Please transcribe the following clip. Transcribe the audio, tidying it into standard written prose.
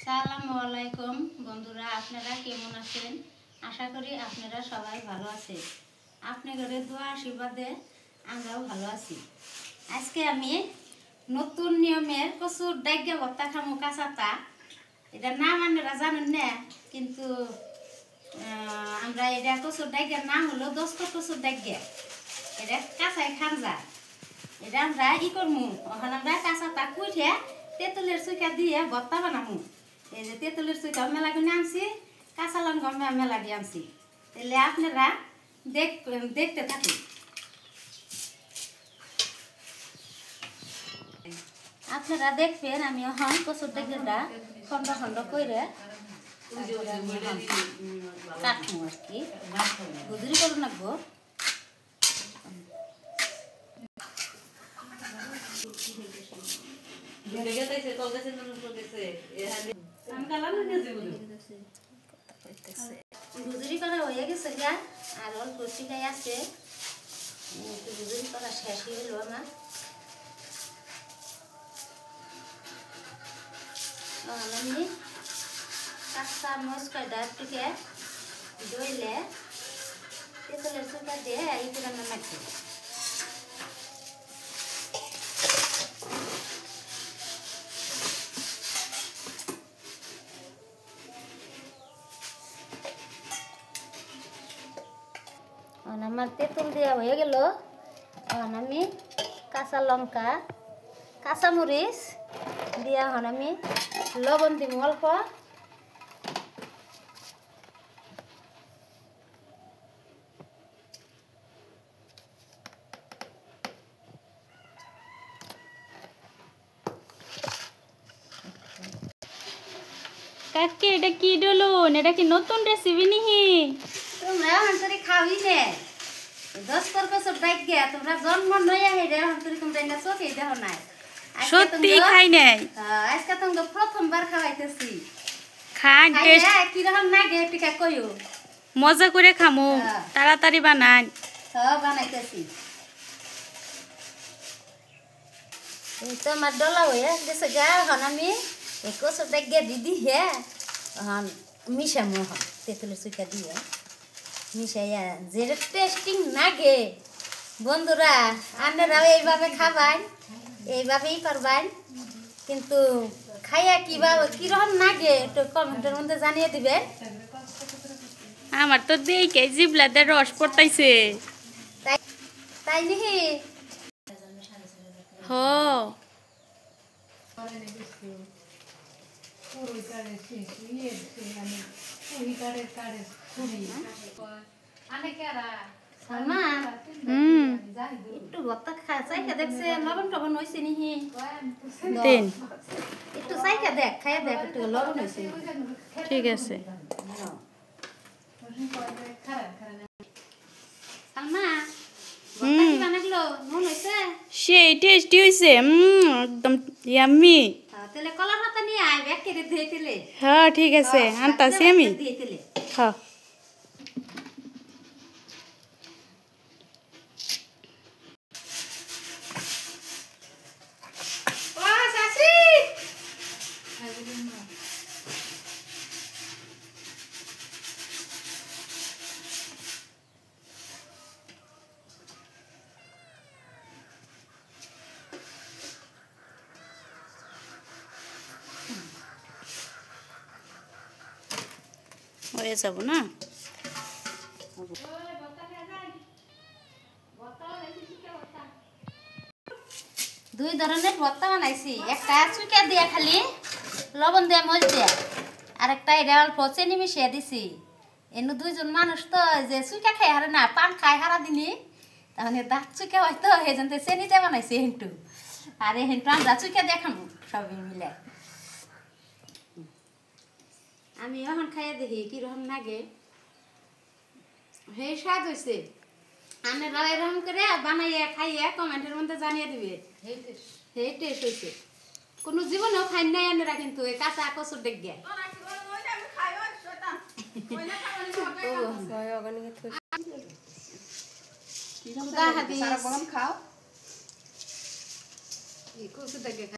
আসসালামু আলাইকুম বন্ধুরা, আপনারা কেমন আছেন? আশা করি আপনারা সবাই ভালো আছেন। আপনাদের দোয়া আশীর্বাদে আমরাও ভালো আছি। আজকে আমি নতুন নিয়মের কচুর ডাইগা ভর্তা খামু, কাঁচাটা। এটা নাম আপনারা জানেন না, কিন্তু আমরা এটা কচুর ডাইগার নাম হলো দস্তর কচুর ডাইগা। এটা কাঁচাই খান যায়। এটা আমরা করমু, ওখানে আমরা কাঁচাটা কুইঠে তেঁতুলের চুইকা দিয়ে ভর্তা বানামু। এই যে তেঁতুলের চুইকা মেলা কিনে আনছি, কাঁচা লঙ্কা মেলা দিয়ে আনছি। তাহলে আপনারা দেখতে থাকুন। আপনারা দেখবেন আমি এখন কচুর ডাইগাটা খন্ড খন্ড করে কাটবো আর কি, গুজরি করে রাখবো। গুজরি করা হয়ে গেছে গা, আর অল্প শিখাই আছে, গুজরি করা শেষ হয়ে গেল আমার। আমি কাঁচা মরিচ কয়টা থেকে ধুইলে তেঁতুলের চুকা দিয়ে এই করে নামাচ্ছি। আমার তেঁতুল দেওয়া হয়ে গেল। এখন আমি কাঁচা লঙ্কা, কাঁচা মরিচ দিয়ে এখন আমি লবণ দিব অল্প। কাকি এটা কি ডলুন? এটা কি নতুন রেসিপি নিহি? তোমরা হন্তরি খাওই নে, দস্তর কচুর ডাইগা তোমরা জন্ম নয়া হেরে হন্তরি তোমরা না চোখে দেখো নাই। সত্যি খাই নাই, আজকে তোমরা প্রথমবার খাওয়াইতেছি। খান টেস্ট কি রকম লাগে টিকা কইও, মজা করে খামু, তাড়াতাড়ি বানান। বানাইতেছি। এই তো আমার ডলা হয়ে গেছে গা। এখন আমি এই কচুর ডাইগা দিদি হে এখন মিশামু, এখন তেঁতুলের চুইকা দিয়ে মিশাইয়া যেটা টেস্টিং লাগে। বন্ধুরা আপনারাও এইভাবে খাবেন, এইভাবেই করবেন, কিন্তু খাইয়া কিরকম লাগে একটু কমেন্টের মধ্যে জানিয়ে দিবেন। আমার তো দেখে জিবলাতে রস পড়তাইছে। তাই নিহি হ একটু ভর্তা চাইকা দেখছে, লবণ টবণ হয়েছে নিহি একটু চাইকা দেখ, খাইয়া দেখ একটু লবণ হয়েছে। ঠিক আছে। সালমা ভর্তা কি বানাইলো, মন হয়েছে? সেই টেস্টি হয়েছে, একদম ইয়াম্মি। তাহলে কলার পাতা নিয়ে আয়, ব্যাগ কেটে দিয়ে দিলে। হ্যাঁ ঠিক আছে, আনতাছি আমি। হ্যাঁ হয়ে যাব না? দুই ধরনের ভর্তা বানাইছি, একটা চুইকা দিয়া খালি লবণ দিয়া মরিচ দিয়া, আর একটা এটা অল্প চিনি মিশিয়ে দিছি। এনে দুইজন মানুষ তো যে চুইকা খাই হারে না, পান খাই হারা দিনই, তাহলে দাঁত চুইকা হয়তো সেজন চিনি দিয়ে বানাইছি হেঁটু, আর হেঁটু আমরা চুইকা দেখাবো সবই মিলে। আমি এখন খাইয়া দেখি কিরকম লাগে। হে স্বাদ হয়েছে। আপনারা এরকম করে বানাইয়া খাইয়া কমেন্টের মধ্যে জানিয়ে দিবে হে টেস্ট হয়েছে। কোনো জীবনেও খাই নাই আপনারা, কিন্তু এই কাঁচা কচুর ডাইগা। খাও।